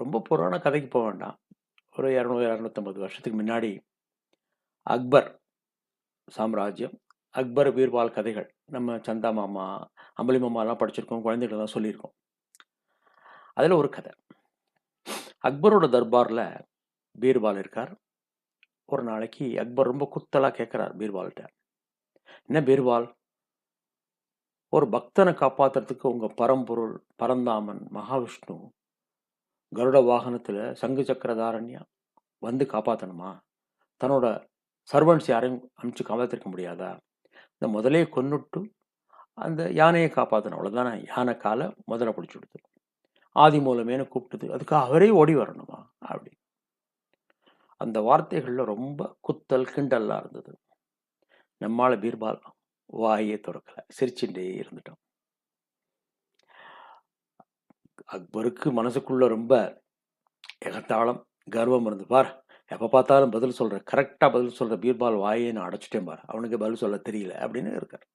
ரொம்ப புராண கதைக்கு போக வேண்டாம். ஒரு 200, 250 வருஷத்துக்கு முன்னாடி அக்பர் சாம்ராஜ்யம், அக்பர், பீர்பால் கதைகள். நம்ம சந்தா மாமா, அம்புலி மாமாலாம் படிச்சிருக்கோம். குழந்தைகளுக்கெல்லாம் சொல்லியிருக்கோம். அதுல ஒரு கதை. அக்பரோட தர்பார்ல பீர்பால் இருக்கார். ஒரு நாளைக்கு அக்பர் ரொம்ப குத்தலா கேட்கிறார் பீர்பால்ட்ட. "என்ன பீர்பால், ஒரு பக்தனை காப்பாத்துறதுக்கு உங்க பரம்பொருள் பரந்தாமன் மகாவிஷ்ணு கருட வாகனத்துல சங்கு சக்கரதாரண்யா வந்து காப்பாத்தணுமா? தன்னோட சர்வன்ட்ஸ் யாரையும் அனுப்பிச்சு காப்பாத்திருக்க முடியாதா? இந்த முதலையை கொன்னுட்டு அந்த யானையை காப்பாத்தணும், அவ்வளவுதானே? யானை காலை முதல்ல பிடிச்சு கொடுத்து ஆதி மூலமேனு கூப்பிட்டது, அதுக்கு அவரே ஓடி வரணுமா?" அப்படி அந்த வார்த்தைகள்ல ரொம்ப குத்தல் கிண்டல்லா இருந்தது. நம்மால பீர்பால் வாயே திறக்கல, சிரிச்சுட்டே இருந்துட்டோம். அக்பருக்கு மனசுக்குள்ள ரொம்ப எகத்தாளம், கர்வம் இருந்து, பார் எப்ப பார்த்தாலும் பதில் சொல்ற, கரெக்டா பதில் சொல்ற பீர்பால் வாயை நான் அடைச்சிட்டேன் பார், அவனுக்கு பதில் சொல்ல தெரியல அப்படின்னு இருக்கார்.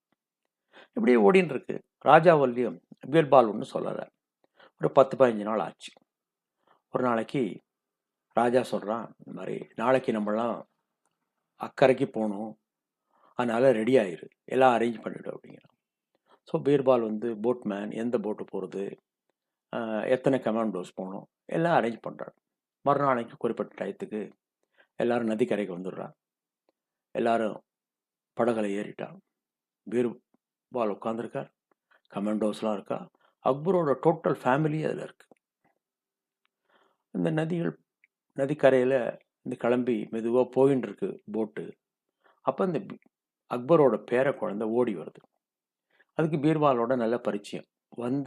இப்படியே ஓடின்னு இருக்கு. ராஜாவல்லியும் பீர்பால் ஒன்றும் சொல்லல. ஒரு 10-15 நாள் ஆச்சு. ஒரு நாளைக்கு ராஜா சொல்றான், இந்த மாதிரி நாளைக்கு நம்மலாம் அக்கறைக்கு போகணும், அதனால ரெடி ஆயிரு, எல்லாம் அரேஞ்ச் பண்ணிவிடு அப்படிங்கிறான். ஸோ பீர்பால் வந்து போட்மேன், எந்த போட்டு போகிறது, எத்தனை கமாண்டோஸ் போகணும், எல்லாம் அரேஞ்ச் பண்ணுறாரு. மறுநாளைக்கு குறிப்பிட்ட டயத்துக்கு எல்லாரும் நதிக்கரைக்கு வந்துடுறா. எல்லாரும் படகுல ஏறிட்டான். பீர்பால் உட்காந்துருக்கார், கமாண்டோஸ்லாம் இருக்கா, அக்பரோட டோட்டல் ஃபேமிலி அதில் இருக்கு. இந்த நதிக்கரையில் இந்த கிளம்பி மெதுவாக போயின்னு இருக்கு போட்டு. அப்போ இந்த அக்பரோட பேர குழந்தை ஓடி வருது. அதுக்கு பீர்பாலோட நல்ல பரிச்சயம். வந்து